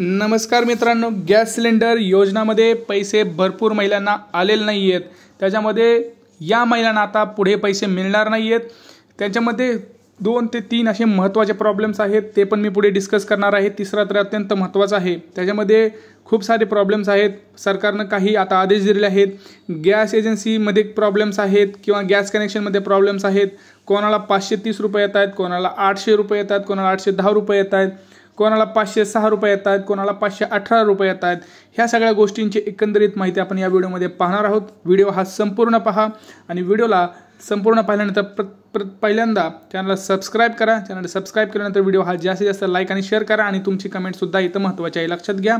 नमस्कार मित्रांनो, gas cylinder योजनामध्ये पैसे भरपूर महिलांना आलेले नाही आहेत. त्याच्यामध्ये या महिलांना आता पुढे पैसे मिळणार नाही आहेत. त्याच्यामध्ये 2 ते 3 असे महत्त्वाचे प्रॉब्लेम्स आहेत, ते पण मी पुढे डिस्कस करणार आहे. तिसरा तर अत्यंत महत्त्वाचा आहे. त्याच्यामध्ये खूप सारे प्रॉब्लेम्स आहेत. सरकारनं काही आता आदेश दिलेले आहेत. गॅस एजन्सीमध्ये प्रॉब्लेम्स आहेत किंवा गॅस कनेक्शनमध्ये प्रॉब्लेम्स आहेत. कोणाला 530 रुपये येत आहेत, कोणाला 800 रुपये येत आहेत, कोणाला 810 रुपये येत आहेत, कोणाला 506 रुपये येत आहेत, कोणाला 518 रुपये येत आहेत. ह्या सगळ्या गोष्टींची एकंदरीत माहिती आपण या व्हिडिओमध्ये पाहणार आहोत. व्हिडिओ हा संपूर्ण पहा आणि व्हिडिओला संपूर्ण पाहिल्यानंतर पहिल्यांदा चॅनलला सबस्क्राईब करा. चॅनल सबस्क्राईब केल्यानंतर व्हिडिओ हा जास्तीत जास्त लाईक आणि शेअर करा आणि तुमची कमेंटसुद्धा इथं महत्त्वाची आहे. लक्षात घ्या,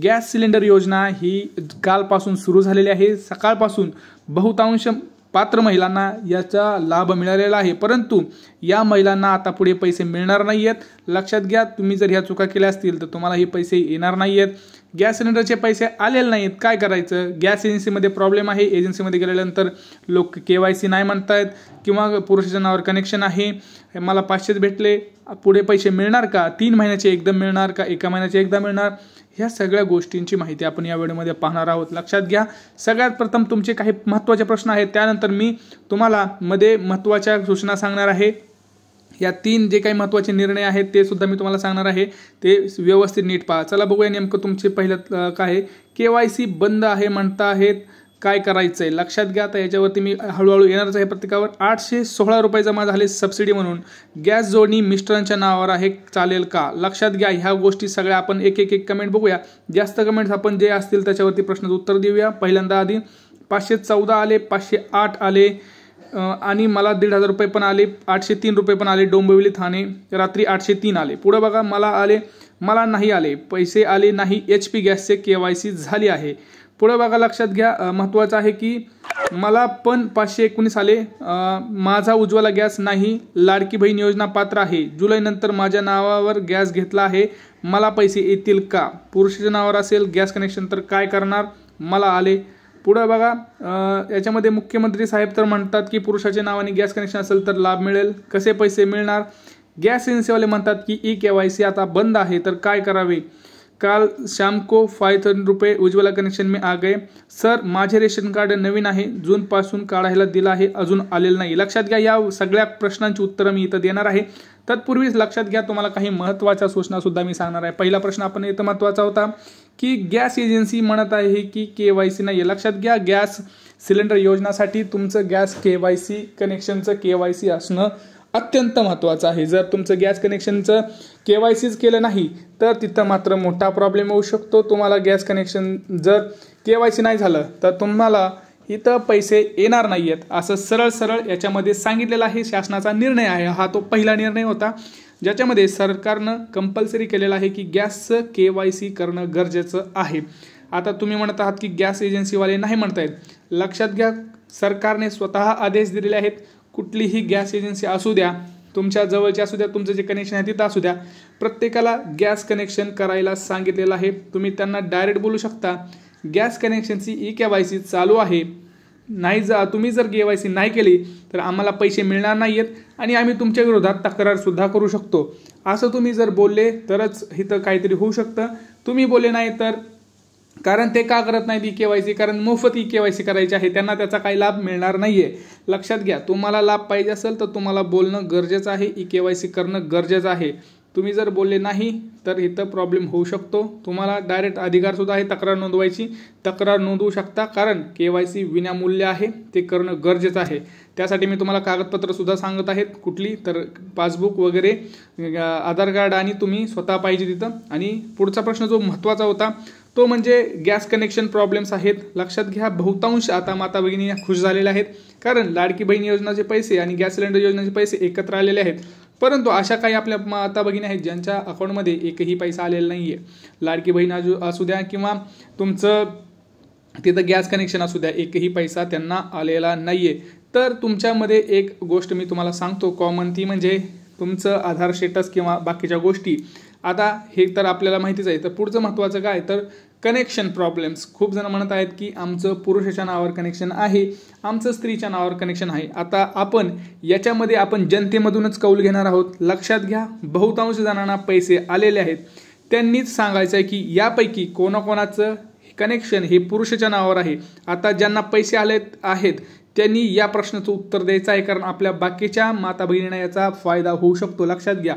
गॅस सिलेंडर योजना ही कालपासून सुरू झालेली आहे. सकाळपासून बहुतांश पात्र महिलांना याचा लाभ मिळालेला आहे, परंतु या महिलांना आता पुढे पैसे मिळणार नाही आहेत. लक्षात घ्या, तुम्ही जर ह्या चुका केल्या असतील तर तुम्हाला हे पैसे येणार नाही आहेत. गॅस सिलेंडरचे पैसे आलेले नाहीत, काय करायचं? गॅस एजन्सीमध्ये प्रॉब्लेम आहे. एजन्सीमध्ये गेल्यानंतर लोक KYC नाही म्हणतायत किंवा पुरुषाच्या नावावर कनेक्शन आहे, मला 500 भेटले, पुढे पैसे मिळणार का? 3 महिन्याचे एकदम मिळणार का? 1 महिन्याचे एकदा मिळणार? ह्या सगळ्या गोष्टींची माहिती आपण या व्हिडिओमध्ये पाहणार आहोत. लक्षात घ्या, सगळ्यात प्रथम तुमचे काही महत्त्वाचे प्रश्न आहेत, त्यानंतर मी तुम्हाला मध्ये महत्त्वाच्या सूचना सांगणार आहे. या 3 जे काही महत्त्वाचे निर्णय आहेत ते सुद्धा मी तुम्हाला सांगणार आहे. ते व्यवस्थित नीट पहा. चला बघूया नेमकं तुमचे पहिलं काय आहे. KYC बंद आहे म्हणता आहेत, काय करायचं आहे? लक्षात घ्या, आता याच्यावरती मी हळूहळू येणारच आहे. प्रत्येकावर 816 रुपये जमा झाले सबसिडी म्हणून. गॅस जोडणी मिस्टरांच्या नावावर आहे, चालेल का? लक्षात घ्या, ह्या गोष्टी सगळ्या आपण एक कमेंट बघूया. जास्त कमेंट्स आपण जे असतील त्याच्यावरती प्रश्नाचं उत्तर देऊया. पहिल्यांदा आधी 514 आले, 508 आले आणि मला 1,500 रुपये पण आले, 803 रुपये पण आले. डोंबिवली ठाणे रात्री 803 आले. पुढे बघा, मला नाही आले, पैसे आले नाही. HP गॅसचे KYC झाली आहे. पुढे बघा, लक्षात घ्या, महत्त्वाचं आहे की मला पण 519 आले. माझा उज्ज्वला गॅस नाही, लाडकी बहीण योजना पात्र आहे. जुलैनंतर माझ्या नावावर गॅस घेतला आहे, मला पैसे येतील का? पुरुषाच्या नावावर असेल गॅस कनेक्शन तर काय करणार? मला आले. पुढे बघा, याच्यामध्ये मुख्यमंत्री साहेब तर म्हणतात की पुरुषाच्या नावाने गॅस कनेक्शन असेल तर लाभ मिळेल. कसे पैसे मिळणार? गॅस एजन्सीवाले म्हणतात की KYC आता बंद आहे, तर काय करावे? काल शाम को 500 रुपये उज्ज्वला कनेक्शन में आ गए. सर, माझे रेशन कार्ड नवीन आहे, जूनपासून काढायला दिलं आहे, अजून आलेलं नाही. लक्षात घ्या, या सगळ्या प्रश्नांची उत्तरं मी इथं देणार आहे. तत्पूर्वीच लक्षात घ्या, तुम्हाला काही महत्त्वाच्या सूचना सुद्धा मी सांगणार आहे. पहिला प्रश्न आपण इथं महत्त्वाचा होता की गॅस एजन्सी म्हणत आहे की KYC नाही आहे. लक्षात घ्या, गॅस सिलेंडर योजनासाठी तुमचं गॅस KYC कनेक्शनचं KYC असणं अत्यंत महत्त्वाचं आहे. जर तुमचं गॅस कनेक्शनचं KYCच केलं नाही तर तिथं मात्र मोठा प्रॉब्लेम होऊ शकतो. तुम्हाला गॅस कनेक्शन जर KYC नाही झालं तर तुम्हाला इथं पैसे येणार नाही आहेत, असं सरळ याच्यामध्ये सांगितलेलं आहे. शासनाचा निर्णय आहे हा, तो पहिला निर्णय होता ज्याच्यामध्ये सरकारनं कंपल्सरी केलेलं आहे की गॅसचं KYC करणं गरजेचं आहे. आता तुम्ही म्हणत आहात की गॅस एजन्सीवाले नाही म्हणतायत. लक्षात घ्या, सरकारने स्वतः आदेश दिलेले आहेत. कुठलीही गॅस एजन्सी असू द्या, तुमच्या जवळची असू द्या, तुमचं जे कनेक्शन आहे तिथं असू द्या, प्रत्येकाला गॅस कनेक्शन करायला सांगितलेलं आहे. तुम्ही त्यांना डायरेक्ट बोलू शकता, गॅस कनेक्शनची KYC चालू आहे, नाही तुम्ही जर KYC नाही केली तर आम्हाला पैसे मिळणार नाही आहेत आणि आम्ही तुमच्या विरोधात तक्रारसुद्धा करू शकतो. असं तुम्ही जर बोलले तरच इथं काहीतरी होऊ शकतं. तुम्ही बोलले नाही तर, कारण ते का करत नाही KYC? कारण मोफत KYC करायची आहे, त्यांना त्याचा काही लाभ मिळणार नाही आहे. लक्षात घ्या, तुम्हाला लाभ पाहिजे असेल तर तुम्हाला बोलणं गरजेचं आहे, KYC करणं गरजेचं आहे. तुम्ही जर बोलले नाही तर इथं प्रॉब्लेम होऊ शकतो. तुम्हाला डायरेक्ट अधिकारसुद्धा आहे तक्रार नोंदवायची, तक्रार नोंदवू शकता, कारण KYC विनामूल्य आहे, ते करणं गरजेचं आहे. त्यासाठी मी तुम्हाला कागदपत्रसुद्धा सांगत आहेत, कुठली तर पासबुक वगैरे, आधार कार्ड आणि तुम्ही स्वतः पाहिजे तिथं. आणि पुढचा प्रश्न जो महत्त्वाचा होता तो म्हणजे गॅस कनेक्शन प्रॉब्लेम्स आहेत. लक्षात घ्या, बहुतांश आता माता भगिनी खुश झालेल्या आहेत, कारण लाडकी बहीण योजनाचे पैसे आणि गॅस सिलेंडर योजनेचे पैसे एकत्र आलेले आहेत. परंतु अशा काही आपल्या माता भगिनी आहेत ज्यांच्या अकाउंटमध्ये एकही पैसा आलेला नाही आहे. लाडकी बहीण असू द्या किंवा तुमचं तिथं गॅस कनेक्शन असू द्या, एकही पैसा त्यांना आलेला नाही आहे. तर तुमच्यामध्ये एक गोष्ट मी तुम्हाला सांगतो कॉमन, ती म्हणजे तुमचं आधार स्टेटस किंवा बाकीच्या गोष्टी. आता हे तर आपल्याला माहितीच आहे. तर पुढचं महत्त्वाचं काय तर कनेक्शन प्रॉब्लेम्स. खूप जण म्हणत आहेत की आमचं पुरुषाच्या नावावर कनेक्शन आहे, आमचं स्त्रीच्या नावावर कनेक्शन आहे. आता आपण याच्यामध्ये जनतेमधूनच कौल घेणार आहोत. लक्षात घ्या, बहुतांश जणांना पैसे आलेले आहेत. त्यांनीच सांगायचं आहे की यापैकी कोणाकोणाचं कनेक्शन हे पुरुषाच्या नावावर आहे। आता ज्यांना पैसे आले आहेत त्यांनी या प्रश्नाचं उत्तर द्यायचं आहे, कारण आपल्या बाकीच्या माता भगिनींना याचा फायदा होऊ शकतो। लक्षात घ्या,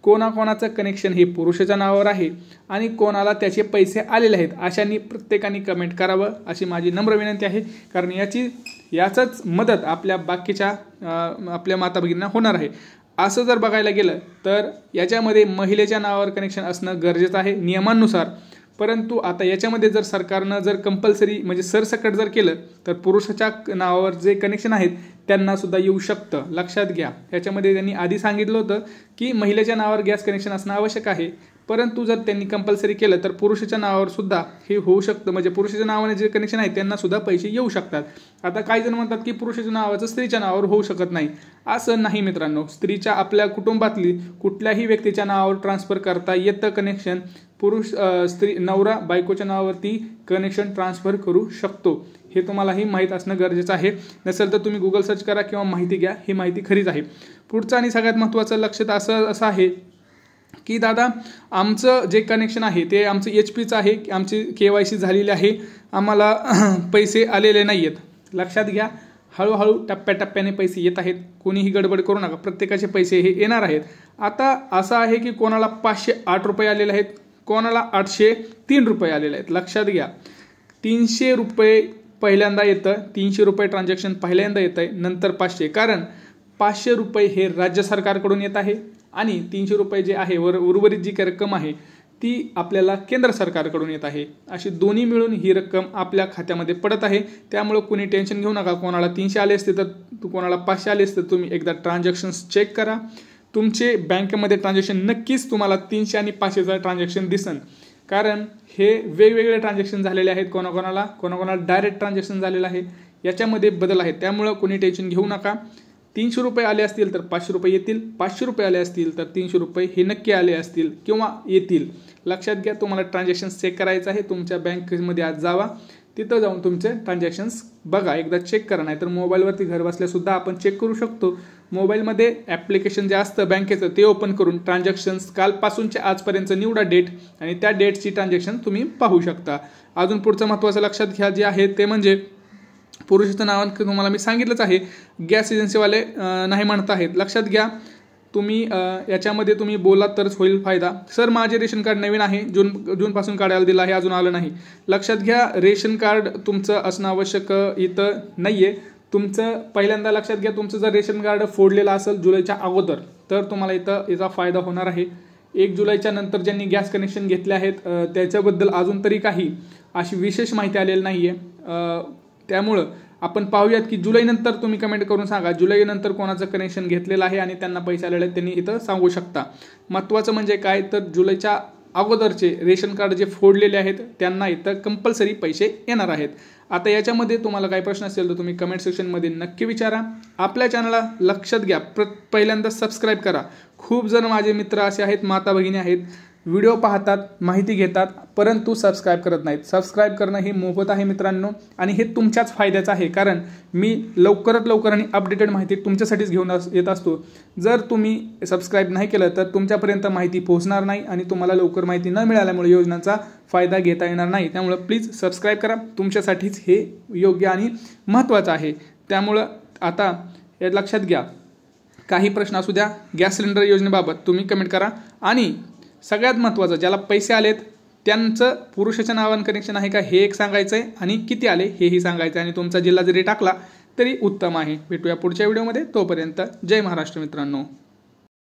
कोणाकोणाचं कनेक्शन हे पुरुषाच्या नावावर आहे आणि कोणाला त्याचे पैसे आलेले आहेत अशांनी प्रत्येकाने कमेंट करावं अशी माझी नम्र विनंती आहे, कारण याचंच मदत आपल्या बाकीच्या आपल्या माता भगिनींना होणार आहे। असं जर बघायला गेलं तर याच्यामध्ये महिलेच्या नावावर कनेक्शन असणं गरजेचं आहे नियमानुसार, परंतु आता याच्यामध्ये जर सरकारनं जर कंपल्सरी म्हणजे सरसकट जर केलं तर पुरुषाच्या नावावर जे कनेक्शन आहेत त्यांना सुद्धा येऊ शकतं। लक्षात घ्या, याच्यामध्ये त्यांनी आधी सांगितलं होतं की महिलेच्या नावावर गॅस कनेक्शन असणं आवश्यक आहे, परंतु जर त्यांनी कंपल्सरी केलं तर पुरुषाच्या नावावर सुद्धा हे होऊ शकतं, म्हणजे पुरुषाच्या नावाने जे कनेक्शन आहे त्यांना सुद्धा पैसे येऊ शकतात। आता काही जण म्हणतात की पुरुषाच्या नावाचं स्त्रीच्या नावावर होऊ शकत नाही, असं नाही मित्रांनो। स्त्रीच्या आपल्या कुटुंबातली कुठल्याही व्यक्तीच्या नावावर ट्रान्सफर करता येतं कनेक्शन, स्त्री नवरा बायकोच्या नावावरती कनेक्शन ट्रान्सफर करू शकतो, हे तुम्हालाही माहीत असणं गरजेचं आहे। नसेल तर तुम्ही गुगल सर्च करा किंवा माहिती घ्या, ही माहिती खरीच आहे। पुढचं आणि सगळ्यात महत्त्वाचं लक्षात असं आहे की दादा आमचं जे कनेक्शन आहे ते आमचं HP आहे, आमची KYC झालेली आहे, आम्हाला पैसे आलेले नाही आहेत। लक्षात घ्या, हळूहळू टप्प्याटप्प्याने पैसे येत आहेत, कोणीही गडबड करू नका, प्रत्येकाचे पैसे हे येणार आहेत। आता असं आहे की कोणाला 508 रुपये आलेले आहेत, कोणाला 803 रुपये आलेले आहेत। लक्षात घ्या, 300 रुपये पहिल्यांदा येतं, 300 रुपये ट्रान्झॅक्शन पहिल्यांदा येत आहे, नंतर 500, कारण 500 रुपये हे राज्य सरकारकडून येत आहे आणि 300 रुपये जे आहे उर्वरित जी काही रक्कम आहे ती आपल्याला केंद्र सरकारकडून येत आहे। अशी दोन्ही मिळून ही रक्कम आपल्या खात्यामध्ये पडत आहे। त्यामुळे कोणी टेन्शन घेऊ नका, कोणाला 300 आले असते तर कोणाला 500 आले असते, तुम्ही एकदा ट्रान्झॅक्शन्स चेक करा, तुमचे बँकेमध्ये ट्रान्झॅक्शन नक्कीच तुम्हाला 300 आणि 500चं ट्रान्झॅक्शन दिसन, कारण हे वेगवेगळे ट्रान्झॅक्शन झालेले आहेत, कोणाकोणाला डायरेक्ट ट्रान्झॅक्शन झालेलं आहे, याच्यामध्ये बदल आहेत। त्यामुळं कोणी टेन्शन घेऊ नका, 300 रुपये आले असतील तर 500 रुपये येतील, 500 रुपये आले असतील तर 300 रुपये हे नक्की आले असतील किंवा येतील। लक्षात घ्या, तुम्हाला ट्रान्झॅक्शन्स चेक करायचं आहे, तुमच्या बँकेमध्ये आज जावा, तिथं जाऊन तुमचे ट्रान्झॅक्शन्स बघा, एकदा चेक करा, नाही तर मोबाईलवरती घर बसल्यासुद्धा आपण चेक करू शकतो। मोबाईलमध्ये ॲप्लिकेशन जे असतं बँकेचं ते ओपन करून ट्रान्झॅक्शन्स कालपासूनचे आजपर्यंत निवडा डेट आणि त्या डेटची ट्रान्झॅक्शन तुम्ही पाहू शकता। अजून पुढचं महत्त्वाचं लक्षात घ्या जे आहे ते म्हणजे पुरुषाचं नाव तुम्हाला मी सांगितलंच आहे, गॅस एजन्सीवाले नाही म्हणत आहेत। लक्षात घ्या, तुम्ही याच्यामध्ये तुम्ही बोलात तरच होईल फायदा। सर माझे रेशन कार्ड नवीन आहे, जूनपासून काढायला दिलं आहे, अजून आलं नाही। लक्षात घ्या, रेशन कार्ड तुमचं असणं आवश्यक इथं नाही आहे, तुमचं पहिल्यांदा लक्षात घ्या, तुमचं जर रेशन कार्ड फोडलेलं असेल जुलैच्या अगोदर तर तुम्हाला इथं याचा फायदा होणार आहे। 1 जुलैच्या नंतर ज्यांनी गॅस कनेक्शन घेतले आहेत त्याच्याबद्दल अजून तरी काही अशी विशेष माहिती आलेली नाही आहे, त्यामुळं आपण पाहूयात की जुलैनंतर तुम्ही कमेंट करून सांगा जुलैनंतर कोणाचं कनेक्शन घेतलेलं आहे आणि त्यांना पैसे आलेले आहेत त्यांनी इथं सांगू शकता। महत्त्वाचं म्हणजे काय तर जुलैच्या अगोदरचे रेशन कार्ड जे फोडलेले आहेत त्यांना इथं कंपल्सरी पैसे येणार आहेत। आता याच्यामध्ये तुम्हाला काही प्रश्न असेल तर तुम्ही कमेंट सेक्शनमध्ये नक्की विचारा। आपल्या चॅनलला लक्षात घ्या, पहिल्यांदा सबस्क्राईब करा। खूप जण माझे मित्र असे आहेत, माता भगिनी आहेत, व्हिडिओ पाहतात, माहिती घेतात, परंतु सबस्क्राईब करत नाहीत। सबस्क्राईब करणं हे मोफत आहे मित्रांनो आणि हे तुमच्याच फायद्याचं आहे, कारण मी लवकरात लवकर आणि अपडेटेड माहिती तुमच्यासाठीच घेऊन येत असतो। जर तुम्ही सबस्क्राईब नाही केलं तर तुमच्यापर्यंत माहिती पोहोचणार नाही आणि तुम्हाला लवकर माहिती न मिळाल्यामुळे योजनांचा फायदा घेता येणार नाही। त्यामुळे प्लीज सबस्क्राईब करा, तुमच्यासाठीच हे योग्य आणि महत्त्वाचं आहे। त्यामुळं आता हे लक्षात घ्या, काही प्रश्न असू द्या गॅस सिलेंडर योजनेबाबत तुम्ही कमेंट करा आणि सगळ्यात महत्त्वाचं ज्याला पैसे आलेत त्यांचं पुरुषाच्या नावानं कनेक्शन आहे का हे एक सांगायचं आहे आणि किती आले हेही सांगायचं आहे आणि तुमचा जिल्हा जरी टाकला तरी उत्तम आहे। भेटूया पुढच्या व्हिडिओमध्ये, तोपर्यंत जय महाराष्ट्र मित्रांनो।